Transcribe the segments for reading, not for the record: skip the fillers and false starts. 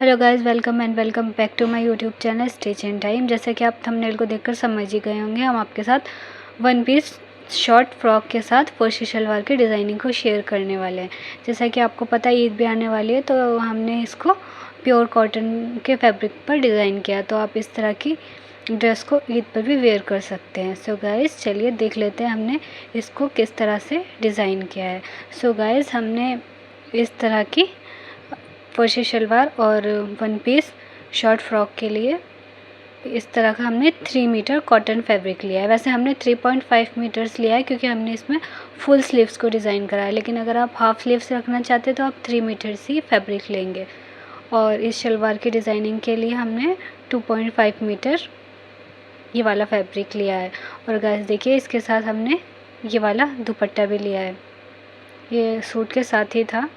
Hello guys, welcome and welcome back to my YouTube channel Stitch and Time. जैसा कि आप thumbnail को देखकर समझ ही गए होंगे, हम आपके साथ वन पीस शॉर्ट फ्रॉक के साथ फर्शी शलवार की डिज़ाइनिंग को शेयर करने वाले हैं। जैसा कि आपको पता है ईद भी आने वाली है, तो हमने इसको प्योर कॉटन के फैब्रिक पर डिज़ाइन किया। तो आप इस तरह की ड्रेस को ईद पर भी वेयर कर सकते हैं। सो गाइस, चलिए देख लेते हैं हमने इसको किस तरह से डिज़ाइन किया है। सो गाइस, हमने इस तरह की फर्शी शलवार और वन पीस शॉर्ट फ्रॉक के लिए इस तरह का हमने 3 मीटर कॉटन फैब्रिक लिया है। वैसे हमने 3.5 मीटर्स लिया है क्योंकि हमने इसमें फुल स्लीव्स को डिज़ाइन करा है, लेकिन अगर आप हाफ स्लीव्स रखना चाहते हैं तो आप 3 मीटर्स ही फैब्रिक लेंगे। और इस शलवार की डिज़ाइनिंग के लिए हमने 2.5 मीटर ये वाला फैब्रिक लिया है। और गाइस देखिए, इसके साथ हमने ये वाला दुपट्टा भी लिया है, ये सूट के साथ ही था,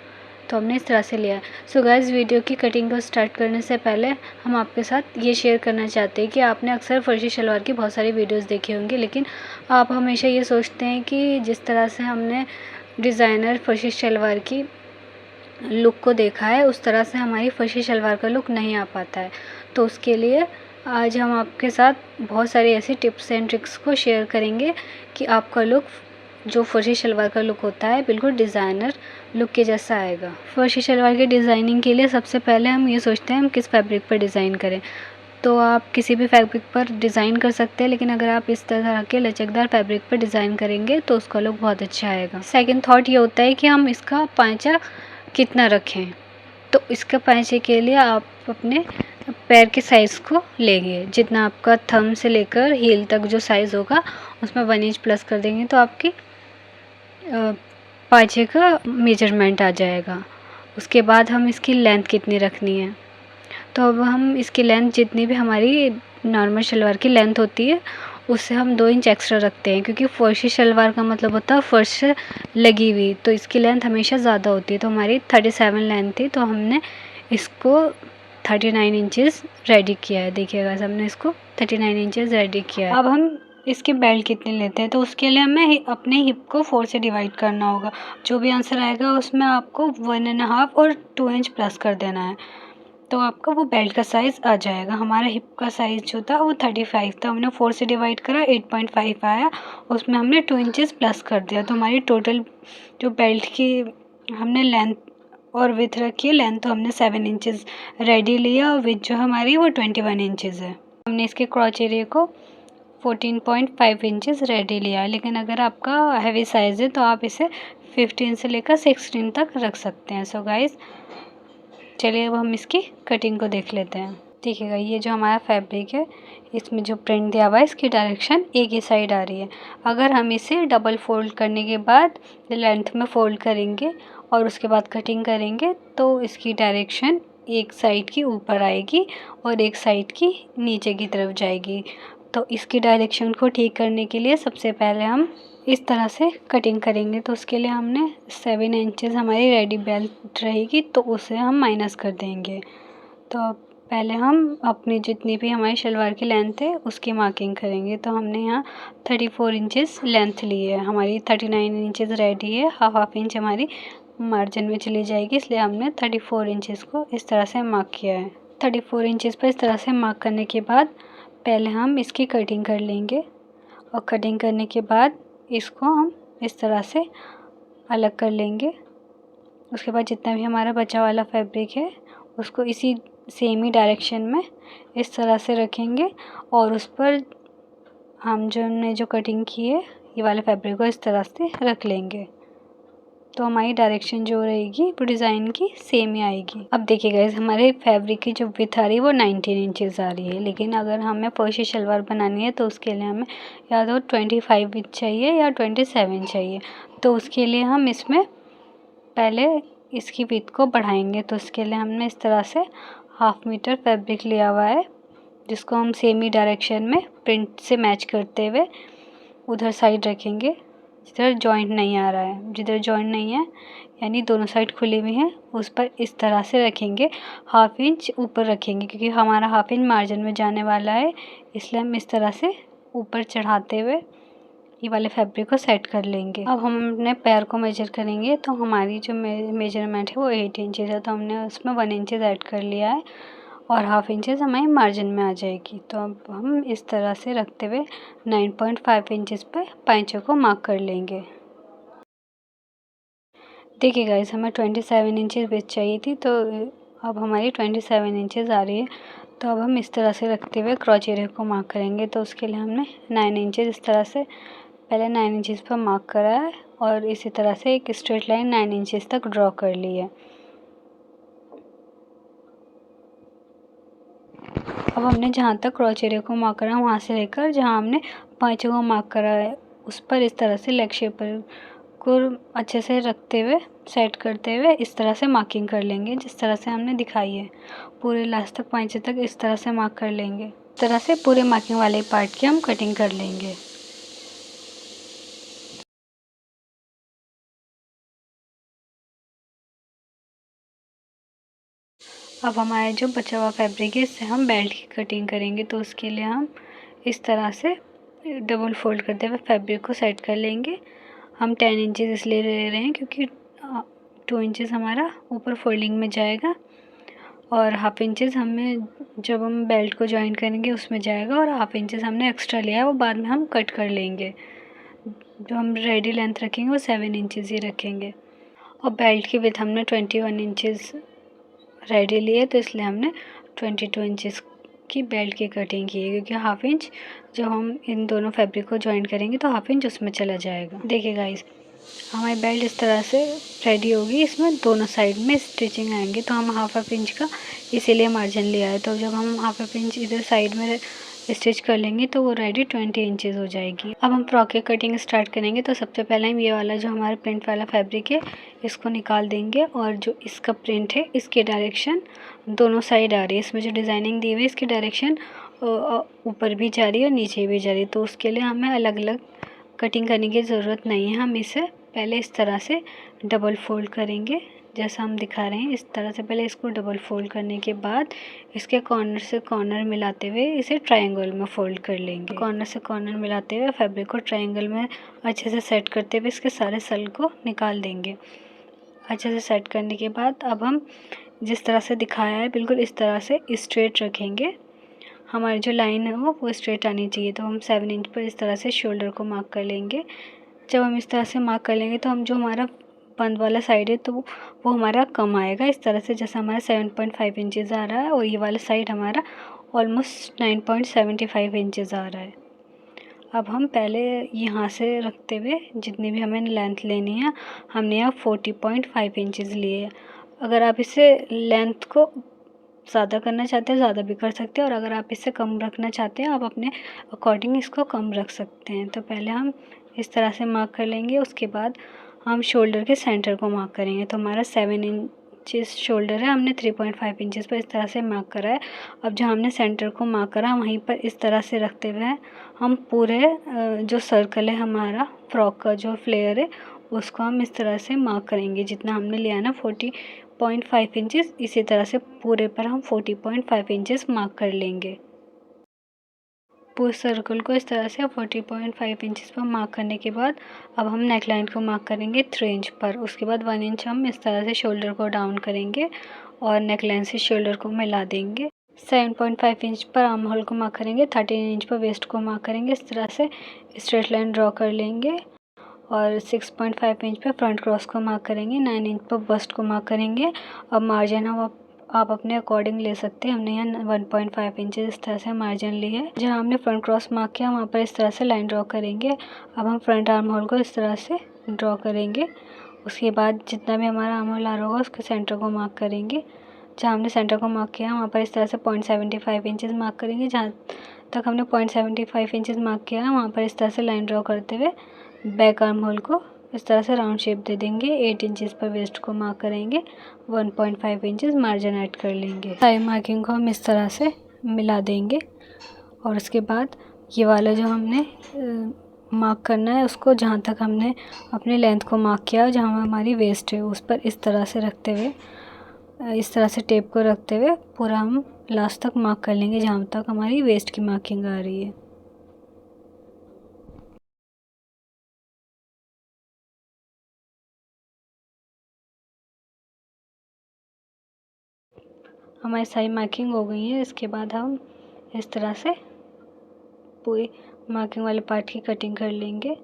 तो हमने इस तरह से लिया है। सो गाइस, वीडियो की कटिंग को स्टार्ट करने से पहले हम आपके साथ ये शेयर करना चाहते हैं कि आपने अक्सर फर्शी शलवार की बहुत सारी वीडियोस देखी होंगी, लेकिन आप हमेशा ये सोचते हैं कि जिस तरह से हमने डिज़ाइनर फर्शी शलवार की लुक को देखा है उस तरह से हमारी फर्शी शलवार का लुक नहीं आ पाता है। तो उसके लिए आज हम आपके साथ बहुत सारी ऐसी टिप्स एंड ट्रिक्स को शेयर करेंगे कि आपका लुक, जो फर्शी शलवार का लुक होता है, बिल्कुल डिज़ाइनर लुक के जैसा आएगा। फर्शी शलवार की डिज़ाइनिंग के लिए सबसे पहले हम ये सोचते हैं हम किस फैब्रिक पर डिज़ाइन करें। तो आप किसी भी फैब्रिक पर डिज़ाइन कर सकते हैं, लेकिन अगर आप इस तरह के लचकदार फैब्रिक पर डिज़ाइन करेंगे तो उसका लुक बहुत अच्छा आएगा। सेकंड थॉट ये होता है कि हम इसका पांचा कितना रखें। तो इसका पांचे के लिए आप अपने पैर के साइज़ को लेंगे, जितना आपका थंब से लेकर हील तक जो साइज़ होगा उसमें 1 इंच प्लस कर देंगे तो आपकी पाँचे का मेजरमेंट आ जाएगा। उसके बाद हम इसकी लेंथ कितनी रखनी है, तो अब हम इसकी लेंथ जितनी भी हमारी नॉर्मल शलवार की लेंथ होती है उससे हम 2 इंच एक्स्ट्रा रखते हैं, क्योंकि फर्शी शलवार का मतलब होता है फर्श से लगी हुई, तो इसकी लेंथ हमेशा ज़्यादा होती है। तो हमारी 37 लेंथ थी, तो हमने इसको 39 इंचेस रेडी किया है। देखिएगा, हमने इसको 39 इंचेस रेडी किया है। अब हम इसकी बेल्ट कितनी लेते हैं, तो उसके लिए हमें अपने हिप को 4 से डिवाइड करना होगा। जो भी आंसर आएगा उसमें आपको 1.5 और 2 इंच प्लस कर देना है, तो आपका वो बेल्ट का साइज़ आ जाएगा। हमारा हिप का साइज़ जो था वो 35 था, हमने 4 से डिवाइड करा, 8.5 आया, उसमें हमने 2 इंचेस प्लस कर दिया। तो हमारी टोटल जो बेल्ट की हमने लेंथ और विथ रखी है, लेंथ तो हमने 7 इंचेस रेडी लिया और विथ जो हमारी वो 21 इंचेस है। हमने इसके क्रॉच एरिया को 14.5 इंचेस रेडी लिया, लेकिन अगर आपका हैवी साइज़ है तो आप इसे 15 से लेकर 16 तक रख सकते हैं। सो गाइस, चलिए अब हम इसकी कटिंग को देख लेते हैं। देखिएगा, ये जो हमारा फैब्रिक है इसमें जो प्रिंट दिया हुआ है इसकी डायरेक्शन एक ही साइड आ रही है। अगर हम इसे डबल फोल्ड करने के बाद लेंथ में फोल्ड करेंगे और उसके बाद कटिंग करेंगे तो इसकी डायरेक्शन एक साइड की ऊपर आएगी और एक साइड की नीचे की तरफ जाएगी। तो इसकी डायरेक्शन को ठीक करने के लिए सबसे पहले हम इस तरह से कटिंग करेंगे। तो उसके लिए हमने 7 इंचेस हमारी रेडी बेल्ट रहेगी, तो उसे हम माइनस कर देंगे। तो पहले हम अपनी जितनी भी हमारी शलवार की लेंथ है उसकी मार्किंग करेंगे। तो हमने यहाँ 34 इंचेस लेंथ ली है, हमारी 39 इंचेस रेडी है, हाफ इंच हमारी मार्जिन में चली जाएगी, इसलिए हमने 34 इंचेस को इस तरह से मार्क किया है। 34 इंचेस पर इस तरह से मार्क करने के बाद पहले हम इसकी कटिंग कर लेंगे, और कटिंग करने के बाद इसको हम इस तरह से अलग कर लेंगे। उसके बाद जितना भी हमारा बचा वाला फैब्रिक है उसको इसी सेम ही डायरेक्शन में इस तरह से रखेंगे और उस पर हम जो हमने जो कटिंग की है ये वाले फैब्रिक को इस तरह से रख लेंगे। तो हमारी डायरेक्शन जो रहेगी वो डिज़ाइन की सेम ही आएगी। अब देखिए गाइस, हमारे फैब्रिक की जो विड्थ आ रही है वो 19 इंचेस आ रही है, लेकिन अगर हमें फर्शी शलवार बनानी है तो उसके लिए हमें या तो 25 इंच चाहिए या 27 चाहिए। तो उसके लिए हम इसमें पहले इसकी विड्थ को बढ़ाएंगे। तो उसके लिए हमने इस तरह से हाफ मीटर फैब्रिक लिया हुआ है, जिसको हम सेम ही डायरेक्शन में प्रिंट से मैच करते हुए उधर साइड रखेंगे जिधर जॉइंट नहीं आ रहा है। जिधर जॉइंट नहीं है यानी दोनों साइड खुली हुई हैं उस पर इस तरह से रखेंगे, हाफ इंच ऊपर रखेंगे, क्योंकि हमारा हाफ इंच मार्जिन में जाने वाला है, इसलिए हम इस तरह से ऊपर चढ़ाते हुए ये वाले फैब्रिक को सेट कर लेंगे। अब हम अपने पैर को मेजर करेंगे, तो हमारी जो मेजरमेंट है वो 8 इंचज़ है, तो हमने उसमें 1 इंचज़ ऐड कर लिया है और हाफ इंचज़ हमारी मार्जिन में आ जाएगी। तो अब हम इस तरह से रखते हुए 9.5 इंचज़ पे पैंचों को मार्क कर लेंगे। देखिए गाइस, हमें 27 इंचज़ विड्थ चाहिए थी, तो अब हमारी 27 इंचज़ आ रही है। तो अब हम इस तरह से रखते हुए क्रॉच एरिया को मार्क करेंगे। तो उसके लिए हमने 9 इंचज़ इस तरह से पहले 9 इंचज़ पर मार्क करा है और इसी तरह से एक स्ट्रेट लाइन 9 इंचज़ तक ड्रॉ कर ली है। अब हमने जहाँ तक क्रॉच एरिया को मार्क करा है वहाँ से लेकर जहाँ हमने पैंचों को मार्क करा है उस पर इस तरह से लेग शेप को अच्छे से रखते हुए सेट करते हुए इस तरह से मार्किंग कर लेंगे, जिस तरह से हमने दिखाई है। पूरे लास्ट तक पैंचे तक इस तरह से मार्क कर लेंगे। इस तरह से पूरे मार्किंग वाले पार्ट की हम कटिंग कर लेंगे। अब हमारा जो बचा हुआ फैब्रिक है इससे हम बेल्ट की कटिंग करेंगे। तो उसके लिए हम इस तरह से डबल फोल्ड करते हुए फैब्रिक को सेट कर लेंगे। हम 10 इंचज़ इसलिए ले रहे हैं क्योंकि 2 इंचज़ हमारा ऊपर फोल्डिंग में जाएगा और हाफ इंचज़ हमें जब हम बेल्ट को जॉइन करेंगे उसमें जाएगा और हाफ इंचज़ हमने एक्स्ट्रा लिया है वो बाद में हम कट कर लेंगे। जो हम रेडी लेंथ रखेंगे वो 7 इंचज़ ही रखेंगे। और बेल्ट की विड्थ हमने 21 इंचज़ रेडी लिए, तो इसलिए हमने 22 इंचज़ की बेल्ट की कटिंग की है, क्योंकि हाफ इंच जब हम इन दोनों फैब्रिक को जॉइन करेंगे तो हाफ इंच उसमें चला जाएगा। देखिए गाइस, हमारी बेल्ट इस तरह से रेडी होगी। इसमें दोनों साइड में स्टिचिंग आएंगे, तो हम हाफ इंच का इसीलिए मार्जिन लिया है। तो जब हम हाफ इंच इधर साइड में स्टिच कर लेंगे तो वो रेडी 20 इंचज़ हो जाएगी। अब हम फ्रॉक की कटिंग स्टार्ट करेंगे। तो सबसे पहले हम ये वाला जो हमारा प्रिंट वाला फैब्रिक है इसको निकाल देंगे और जो इसका प्रिंट है इसकी डायरेक्शन दोनों साइड आ रही है। इसमें जो डिज़ाइनिंग दी हुई है इसकी डायरेक्शन ऊपर भी जा रही है और नीचे भी जा रही है। तो उसके लिए हमें अलग अलग कटिंग करने की ज़रूरत नहीं है। हम इसे पहले इस तरह से डबल फोल्ड करेंगे, जैसा हम दिखा रहे हैं। इस तरह से पहले इसको डबल फोल्ड करने के बाद इसके कॉर्नर से कॉर्नर मिलाते हुए इसे ट्रायंगल में फोल्ड कर लेंगे। कॉर्नर से कॉर्नर मिलाते हुए फैब्रिक को ट्रायंगल में अच्छे से सेट करते हुए इसके सारे सल को निकाल देंगे। अच्छे से सेट करने के बाद अब हम जिस तरह से दिखाया है बिल्कुल इस तरह से स्ट्रेट रखेंगे। हमारी जो लाइन है वो स्ट्रेट आनी चाहिए। तो हम 7 इंच पर इस तरह से शोल्डर को मार्क कर लेंगे। जब हम इस तरह से मार्क कर लेंगे तो हम जो हमारा बंद वाला साइड है तो वो हमारा कम आएगा। इस तरह से जैसा हमारा 7.5 इंचज़ आ रहा है और ये वाला साइड हमारा ऑलमोस्ट 9.75 इंचज़ आ रहा है। अब हम पहले यहाँ से रखते हुए जितनी भी हमें लेंथ लेनी है हमने यहाँ 40.5 इंचज़ लिए। अगर आप इसे लेंथ को ज़्यादा करना चाहते हैं ज़्यादा भी कर सकते हैं और अगर आप इससे कम रखना चाहते हैं आप अपने अकॉर्डिंग इसको कम रख सकते हैं। तो पहले हम इस तरह से मार्क कर लेंगे। उसके बाद हम शोल्डर के सेंटर को मार्क करेंगे। तो हमारा 7 इंचज़ शोल्डर है, हमने 3.5 इंचज़ पर इस तरह से मार्क करा है। अब जहाँ हमने सेंटर को मार्क करा वहीं पर इस तरह से रखते हुए हम पूरे जो सर्कल है हमारा फ्रॉक का जो फ्लेयर है उसको हम इस तरह से मार्क करेंगे। जितना हमने लिया ना 40.5 इंचज़, इसी तरह से पूरे पर हम 40.5 इंचज़ मार्क कर लेंगे। पूरे सर्कल को इस तरह से 40.5 इंचज़ पर मार्क करने के बाद अब हम नेक लाइन को मार्क करेंगे 3 इंच पर। उसके बाद 1 इंच हम इस तरह से शोल्डर को डाउन करेंगे और नेक लाइन से शोल्डर को मिला देंगे। 7.5 इंच पर आर्म होल को मार्क करेंगे। 13 इंच पर वेस्ट को मार्क करेंगे। इस तरह से स्ट्रेट लाइन ड्रॉ कर लेंगे और 6.5 इंच पर फ्रंट क्रॉस को मार्क करेंगे। 9 इंच पर बस्ट को मार्क करेंगे। अब मार्जिन हम आप अपने अकॉर्डिंग ले सकते हैं। हमने यहाँ 1.5 इंचज़ इस तरह से मार्जिन ली है। जहाँ हमने फ्रंट क्रॉस मार्क किया वहाँ पर इस तरह से लाइन ड्रॉ करेंगे। अब हम फ्रंट आर्म होल को इस तरह से ड्रॉ करेंगे। उसके बाद जितना भी हमारा आर्म होल आ रहा होगा उसके सेंटर को मार्क करेंगे। जहाँ हमने सेंटर को मार्क किया वहाँ पर इस तरह से 0.75 इंचज़ मार्क करेंगे। जहाँ तक हमने 0.75 इंचज़ मार्क किया है वहाँ पर इस तरह से लाइन ड्रॉ करते हुए बैक आर्म होल को इस तरह से राउंड शेप दे देंगे। 8 इंचज़ पर वेस्ट को मार्क करेंगे। 1.5 इंचज़ मार्जिन ऐड कर लेंगे। सारी मार्किंग को हम इस तरह से मिला देंगे और उसके बाद ये वाला जो हमने मार्क करना है उसको जहाँ तक हमने अपने लेंथ को मार्क किया जहाँ हमारी वेस्ट है उस पर इस तरह से रखते हुए इस तरह से टेप को रखते हुए पूरा हम लास्ट तक मार्क कर लेंगे जहाँ तक हमारी वेस्ट की मार्किंग आ रही है। हमारी सारी मार्किंग हो गई है। इसके बाद हम इस तरह से पूरी मार्किंग वाले पार्ट की कटिंग कर लेंगे।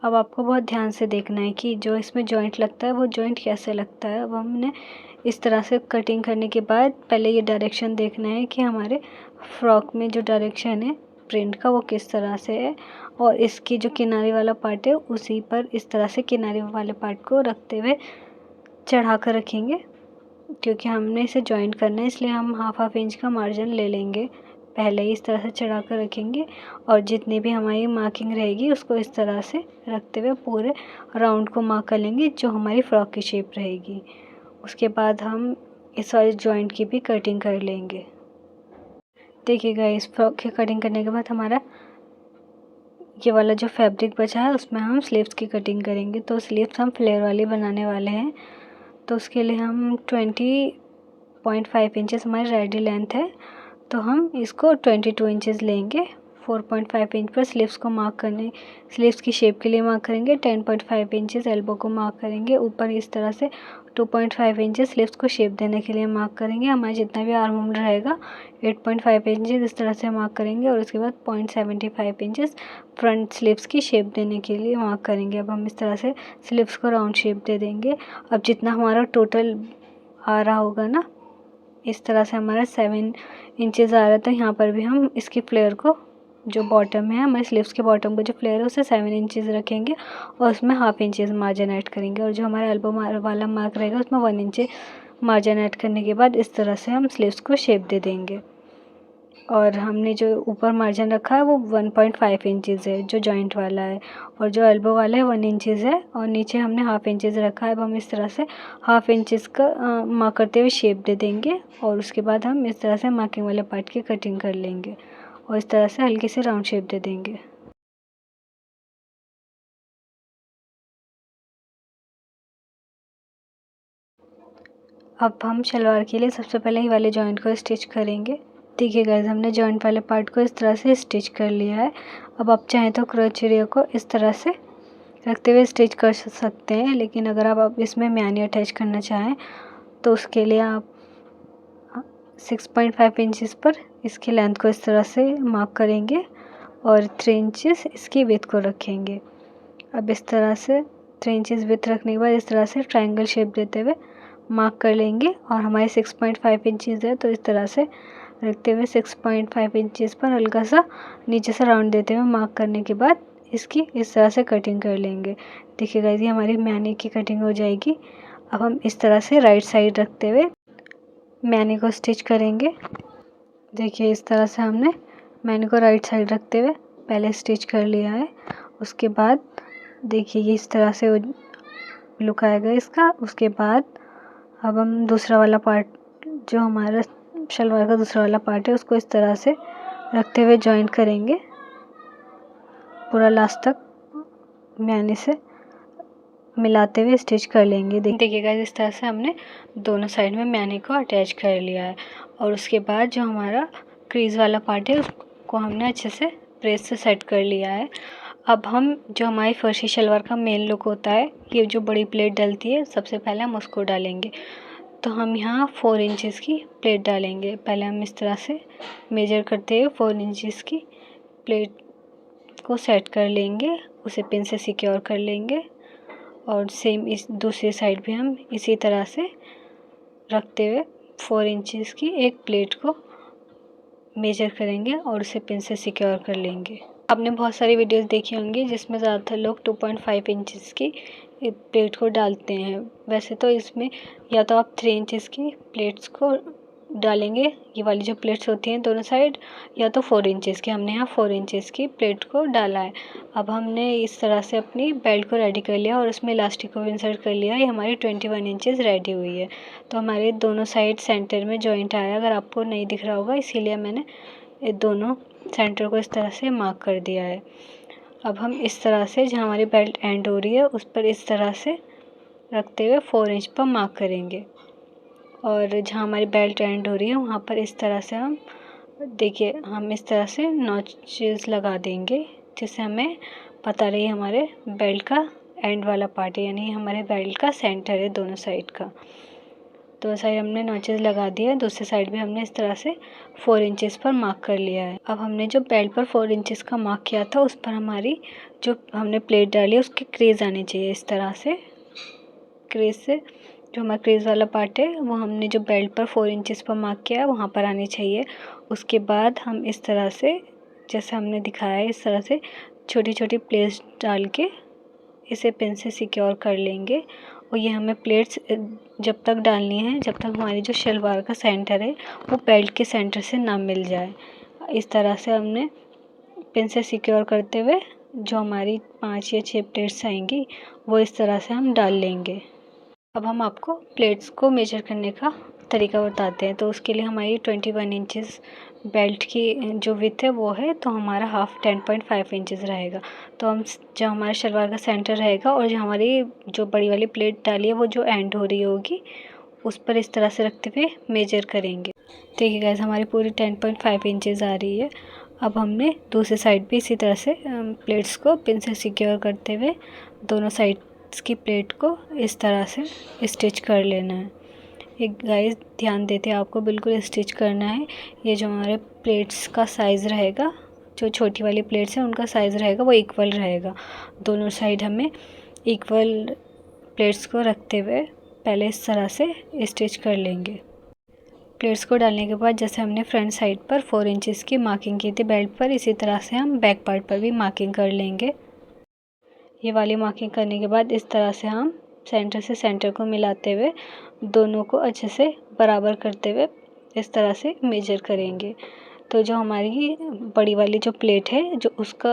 अब आपको बहुत ध्यान से देखना है कि जो इसमें जॉइंट लगता है वो जॉइंट कैसे लगता है। अब हमने इस तरह से कटिंग करने के बाद पहले ये डायरेक्शन देखना है कि हमारे फ्रॉक में जो डायरेक्शन है प्रिंट का वो किस तरह से है, और इसकी जो किनारे वाला पार्ट है उसी पर इस तरह से किनारे वाले पार्ट को रखते हुए चढ़ा कर रखेंगे, क्योंकि हमने इसे जॉइंट करना है इसलिए हम हाफ इंच का मार्जिन ले लेंगे। पहले ही इस तरह से चढ़ा कर रखेंगे और जितनी भी हमारी मार्किंग रहेगी उसको इस तरह से रखते हुए पूरे राउंड को मार्क कर लेंगे जो हमारी फ्रॉक की शेप रहेगी। उसके बाद हम इस वाले जॉइंट की भी कटिंग कर लेंगे। देखिएगा इस फ्रॉक की कटिंग करने के बाद हमारा ये वाला जो फैब्रिक बचा है उसमें हम स्लीव्स की कटिंग करेंगे। तो स्लीव्स हम फ्लेयर वाली बनाने वाले हैं, तो उसके लिए हम 20.5 इंचेस हमारी रेडी लेंथ है, तो हम इसको 22 इंचेस लेंगे। 4.5 इंच पर स्लीव्स को मार्क करने, स्लीव्स की शेप के लिए मार्क करेंगे। 10.5 इंचेस एल्बो को मार्क करेंगे। ऊपर इस तरह से 2.5 इंचेस स्लीव्स को शेप देने के लिए मार्क करेंगे। हमारा जितना भी आर्म होल रहेगा 8.5 इंचेस इस तरह से मार्क करेंगे और उसके बाद 0.75 इंचेस फ्रंट स्लीव्स की शेप देने के लिए मार्क करेंगे। अब हम इस तरह से स्लीव्स को राउंड शेप दे देंगे। अब जितना हमारा टोटल आ रहा होगा ना, इस तरह से हमारा 7 इंचेस आ रहा था, यहाँ पर भी हम इसकी फ्लेयर को जो बॉटम है हमारे स्लीव्स के बॉटम को जो फ्लेयर है उसे 7 इंचेस रखेंगे और उसमें हाफ इंचेस मार्जिन ऐड करेंगे, और जो हमारा एल्बो वाला मार्क रहेगा उसमें 1 इंच मार्जिन ऐड करने के बाद इस तरह से हम स्लीव्स को शेप दे देंगे। और हमने जो ऊपर मार्जिन रखा है वो 1.5 इंचेस है जो जॉइंट वाला है, और जो एल्बो वाला है 1 इंचेस है, और नीचे हमने हाफ इंचेस रखा है। अब हम इस तरह से हाफ इंचेस का मार्क करते हुए शेप दे देंगे और उसके बाद हम इस तरह से मार्किंग वाले पार्ट की कटिंग कर लेंगे और इस तरह से हल्की से राउंड शेप दे देंगे। अब हम शलवार के लिए सबसे पहले ये वाले जॉइंट को स्टिच करेंगे। देखिए गाइस, हमने जॉइंट वाले पार्ट को इस तरह से स्टिच कर लिया है। अब आप चाहें तो क्रोचेरिया को इस तरह से रखते हुए स्टिच कर सकते हैं, लेकिन अगर आप इसमें म्यानी अटैच करना चाहें तो उसके लिए आप 6.5 इंचेस पर इसकी लेंथ को इस तरह से मार्क करेंगे और 3 इंचेस इसकी विड्थ को रखेंगे। अब इस तरह से 3 इंचेस विड्थ रखने के बाद इस तरह से ट्रायंगल शेप देते हुए मार्क कर लेंगे, और हमारे 6.5 इंचेस है तो इस तरह से रखते हुए 6.5 इंचेस पर हल्का सा नीचे से राउंड देते हुए मार्क करने के बाद इसकी इस तरह से कटिंग कर लेंगे। देखिए गाइस, ये हमारी म्यानी की कटिंग हो जाएगी। अब हम इस तरह से राइट साइड रखते हुए म्यानी को स्टिच करेंगे। देखिए इस तरह से हमने म्यानी को राइट साइड रखते हुए पहले स्टिच कर लिया है। उसके बाद देखिए ये इस तरह से लुक आएगा इसका। उसके बाद अब हम दूसरा वाला पार्ट, जो हमारा शलवार का दूसरा वाला पार्ट है, उसको इस तरह से रखते हुए जॉइंट करेंगे पूरा लास्ट तक म्यानी से मिलाते हुए स्टिच कर लेंगे। देखिएगा इस तरह से हमने दोनों साइड में म्यानी को अटैच कर लिया है, और उसके बाद जो हमारा क्रीज वाला पार्ट है उसको हमने अच्छे से प्रेस से सेट कर लिया है। अब हम जो हमारी फर्शी शलवार का मेन लुक होता है, ये जो बड़ी प्लेट डलती है, सबसे पहले हम उसको डालेंगे। तो हम यहाँ 4 इंचेस की प्लेट डालेंगे। पहले हम इस तरह से मेजर करते हुए 4 इंचेस की प्लेट को सेट कर लेंगे, उसे पिन से सिक्योर कर लेंगे, और सेम इस दूसरी साइड भी हम इसी तरह से रखते हुए 4 इंचेस की एक प्लेट को मेजर करेंगे और उसे पिन से सिक्योर कर लेंगे। आपने बहुत सारी वीडियोस देखी होंगी जिसमें ज़्यादातर लोग 2.5 इंचेस की प्लेट को डालते हैं। वैसे तो इसमें या तो आप 3 इंचेस की प्लेट्स को डालेंगे, ये वाली जो प्लेट्स होती हैं दोनों साइड, या तो 4 इंचेस की। हमने यहाँ 4 इंचेस की प्लेट को डाला है। अब हमने इस तरह से अपनी बेल्ट को रेडी कर लिया और उसमें इलास्टिक को इंसर्ट कर लिया। ये हमारी 21 इंचेस रेडी हुई है। तो हमारे दोनों साइड सेंटर में जॉइंट आया, अगर आपको नहीं दिख रहा होगा इसीलिए मैंने ये दोनों सेंटर को इस तरह से मार्क कर दिया है। अब हम इस तरह से जहाँ हमारी बेल्ट एंड हो रही है उस पर इस तरह से रखते हुए 4 इंच पर मार्क करेंगे, और जहाँ हमारी बेल्ट एंड हो रही है वहाँ पर इस तरह से हम देखिए हम इस तरह से नॉचेस लगा देंगे, जिससे हमें पता रहे हमारे बेल्ट का एंड वाला पार्ट है, यानी हमारे बेल्ट का सेंटर है दोनों साइड का। दोनों साइड हमने नॉचेस लगा दिया है, दूसरी साइड भी हमने इस तरह से 4 इंचेस पर मार्क कर लिया है। अब हमने जो बेल्ट पर 4 इंचेस का मार्क किया था उस पर हमारी जो हमने प्लेट डाली है उसकी क्रीज आनी चाहिए। इस तरह से क्रीज से जो हमारा क्रीज वाला पार्ट है वो हमने जो बेल्ट पर 4 इंचेस पर मार्क किया है वहाँ पर आनी चाहिए। उसके बाद हम इस तरह से जैसे हमने दिखाया है इस तरह से छोटी छोटी प्लेट्स डाल के इसे पिन से सिक्योर कर लेंगे। और ये हमें प्लेट्स जब तक डालनी है जब तक हमारी जो शलवार का सेंटर है वो बेल्ट के सेंटर से ना मिल जाए। इस तरह से हमने पिन से सिक्योर करते हुए जो हमारी 5 या 6 प्लेट्स आएंगी वो इस तरह से हम डाल लेंगे। अब हम आपको प्लेट्स को मेजर करने का तरीका बताते हैं। तो उसके लिए हमारी 21 इंचेस बेल्ट की जो विड्थ है वो है, तो हमारा हाफ 10.5 इंचेस रहेगा। तो हम जो हमारे शलवार का सेंटर रहेगा और जो हमारी जो बड़ी वाली प्लेट डाली है वो जो एंड हो रही होगी उस पर इस तरह से रखते हुए मेजर करेंगे। देखिए गाइस हमारी पूरी 10.5 इंचेस आ रही है। अब हमने दूसरी साइड भी इसी तरह से प्लेट्स को पिन से सिक्योर करते हुए दोनों साइड्स की प्लेट को इस तरह से स्टिच कर लेना है। एक गाइस ध्यान देते हैं आपको बिल्कुल स्टिच करना है। ये जो हमारे प्लेट्स का साइज़ रहेगा, जो छोटी वाली प्लेट्स हैं उनका साइज़ रहेगा वो इक्वल रहेगा। दोनों साइड हमें इक्वल प्लेट्स को रखते हुए पहले इस तरह से स्टिच कर लेंगे। प्लेट्स को डालने के बाद जैसे हमने फ्रंट साइड पर 4 इंचेस की मार्किंग की थी बेल्ट पर, इसी तरह से हम बैक पार्ट पर भी मार्किंग कर लेंगे। ये वाली मार्किंग करने के बाद इस तरह से हम सेंटर से सेंटर को मिलाते हुए दोनों को अच्छे से बराबर करते हुए इस तरह से मेजर करेंगे। तो जो हमारी बड़ी वाली जो प्लेट है जो उसका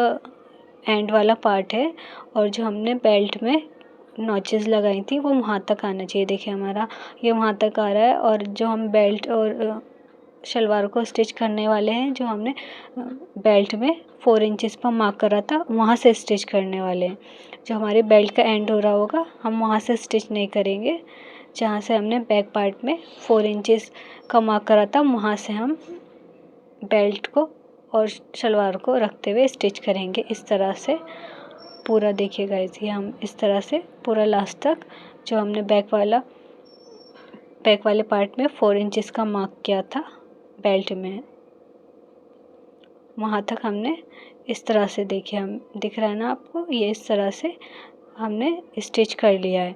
एंड वाला पार्ट है और जो हमने बेल्ट में नॉचेस लगाई थी वो वहाँ तक आना चाहिए। देखिए हमारा ये वहाँ तक आ रहा है। और जो हम बेल्ट और शलवार को स्टिच करने वाले हैं जो हमने बेल्ट में 4 इंचेस पर मार्क करा था वहाँ से स्टिच करने वाले हैं। जो हमारे बेल्ट का एंड हो रहा होगा हम वहाँ से स्टिच नहीं करेंगे। जहाँ से हमने बैक पार्ट में 4 इंचेस का मार्क करा था वहाँ से हम बेल्ट को और शलवार को रखते हुए स्टिच करेंगे इस तरह से पूरा। देखिएगा इसे हम इस तरह से पूरा लास्ट तक जो हमने बैक वाले पार्ट में 4 इंचेस का मार्क किया था बेल्ट में वहाँ तक हमने इस तरह से देखिए हम दिख रहा है ना आपको, ये इस तरह से हमने स्टिच कर लिया है।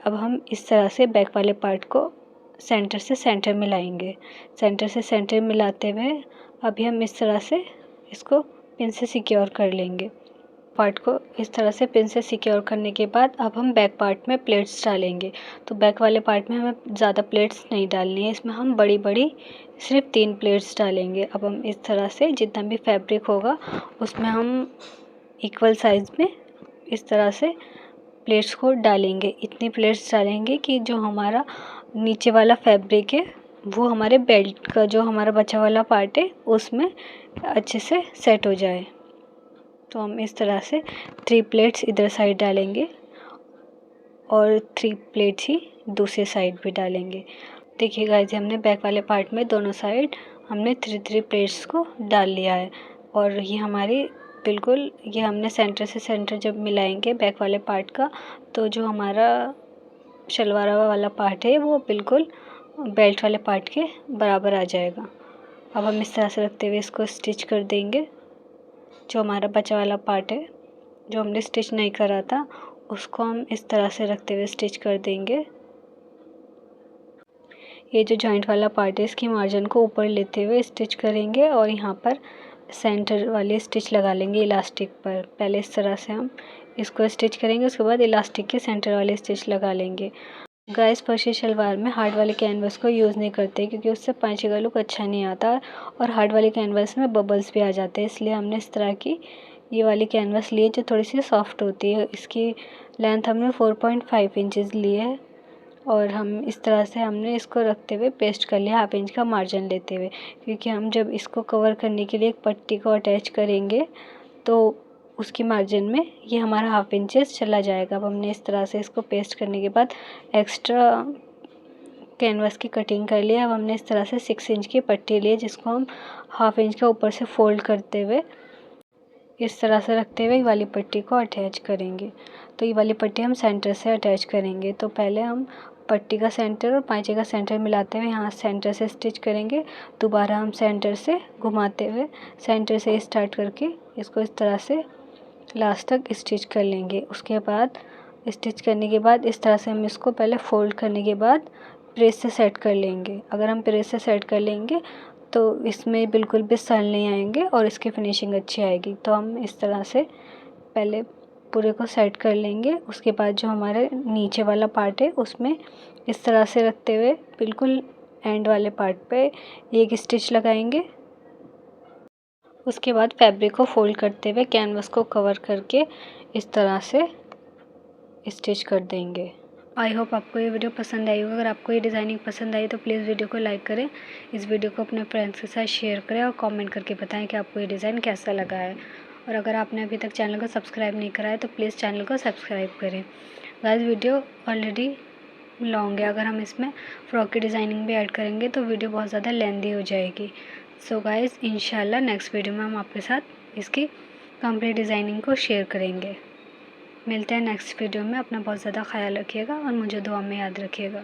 अब हम इस तरह से बैक वाले पार्ट को सेंटर से सेंटर मिलाएंगे। सेंटर से सेंटर मिलाते हुए अभी हम इस तरह से इसको पिन से सिक्योर कर लेंगे। पार्ट को इस तरह से पिन से सिक्योर करने के बाद अब हम बैक पार्ट में प्लेट्स डालेंगे। तो बैक वाले पार्ट में हमें ज़्यादा प्लेट्स नहीं डालनी है, इसमें हम बड़ी बड़ी सिर्फ 3 प्लेट्स डालेंगे। अब हम इस तरह से जितना भी फैब्रिक होगा उसमें हम इक्वल साइज़ में इस तरह से प्लेट्स को डालेंगे। इतनी प्लेट्स डालेंगे कि जो हमारा नीचे वाला फैब्रिक है वो हमारे बेल्ट का जो हमारा बचा वाला पार्ट है उसमें अच्छे से सेट हो जाए। तो हम इस तरह से 3 प्लेट्स इधर साइड डालेंगे और 3 प्लेट्स ही दूसरे साइड भी डालेंगे। देखिए गाइस हमने बैक वाले पार्ट में दोनों साइड हमने 3 प्लेट्स को डाल लिया है। और ये हमारी बिल्कुल ये हमने सेंटर से सेंटर जब मिलाएंगे बैक वाले पार्ट का तो जो हमारा शलवार वाला पार्ट है वो बिल्कुल बेल्ट वाले पार्ट के बराबर आ जाएगा। अब हम इस तरह से रखते हुए इसको स्टिच कर देंगे। जो हमारा बचा वाला पार्ट है जो हमने स्टिच नहीं करा था उसको हम इस तरह से रखते हुए स्टिच कर देंगे। ये जो जॉइंट वाला पार्ट है इसकी मार्जिन को ऊपर लेते हुए स्टिच करेंगे और यहाँ पर सेंटर वाली स्टिच लगा लेंगे इलास्टिक पर। पहले इस तरह से हम इसको स्टिच करेंगे, उसके बाद इलास्टिक के सेंटर वाली स्टिच लगा लेंगे। गाइस फर्शी शलवार में हार्ड वाले कैनवस को यूज़ नहीं करते क्योंकि उससे पांचे का लुक अच्छा नहीं आता और हार्ड वाले कैनवस में बबल्स भी आ जाते हैं, इसलिए हमने इस तरह की ये वाली कैनवस ली है जो थोड़ी सी सॉफ्ट होती है। इसकी लेंथ हमने 4.5 इंचेस ली है और हम इस तरह से हमने इसको रखते हुए पेस्ट कर लिया हाफ इंच का मार्जिन लेते हुए, क्योंकि हम जब इसको कवर करने के लिए एक पट्टी को अटैच करेंगे तो उसकी मार्जिन में ये हमारा हाफ इंचेस चला जाएगा। अब हमने इस तरह से इसको पेस्ट करने के बाद एक्स्ट्रा कैनवस की कटिंग कर लिया। अब हमने इस तरह से 6 इंच की पट्टी ली जिसको हम हाफ इंच का ऊपर से फोल्ड करते हुए इस तरह से रखते हुए ये वाली पट्टी को अटैच करेंगे। तो ये वाली पट्टी हम सेंटर से अटैच करेंगे। तो पहले हम पट्टी का सेंटर और पाँचे का सेंटर मिलाते हुए यहाँ सेंटर से स्टिच करेंगे। दोबारा हम सेंटर से घुमाते हुए सेंटर से स्टार्ट करके इसको इस तरह से लास्ट तक स्टिच कर लेंगे। उसके बाद स्टिच करने के बाद इस तरह से हम इसको पहले फ़ोल्ड करने के बाद प्रेस से सेट कर लेंगे। अगर हम प्रेस से सेट कर लेंगे तो इसमें बिल्कुल भी सल नहीं आएंगे और इसकी फिनिशिंग अच्छी आएगी। तो हम इस तरह से पहले पूरे को सेट कर लेंगे। उसके बाद जो हमारे नीचे वाला पार्ट है उसमें इस तरह से रखते हुए बिल्कुल एंड वाले पार्ट पे एक स्टिच लगाएंगे। उसके बाद फैब्रिक को फोल्ड करते हुए कैनवस को कवर करके इस तरह से स्टिच कर देंगे। आई होप आपको ये वीडियो पसंद आई होगा। अगर आपको ये डिज़ाइनिंग पसंद आई तो प्लीज़ वीडियो को लाइक करें, इस वीडियो को अपने फ्रेंड्स के साथ शेयर करें और कमेंट करके बताएं कि आपको ये डिज़ाइन कैसा लगा है। और अगर आपने अभी तक चैनल को सब्सक्राइब नहीं करा है तो प्लीज़ चैनल को सब्सक्राइब करें। गाइस वीडियो ऑलरेडी लॉन्ग है, अगर हम इसमें फ्रॉक की डिज़ाइनिंग भी ऐड करेंगे तो वीडियो बहुत ज़्यादा लेंदी हो जाएगी। सो गाइस इंशाल्लाह नेक्स्ट वीडियो में हम आपके साथ इसकी कंप्लीट डिज़ाइनिंग को शेयर करेंगे। मिलते हैं नेक्स्ट वीडियो में। अपना बहुत ज़्यादा ख्याल रखिएगा और मुझे दुआ में याद रखिएगा।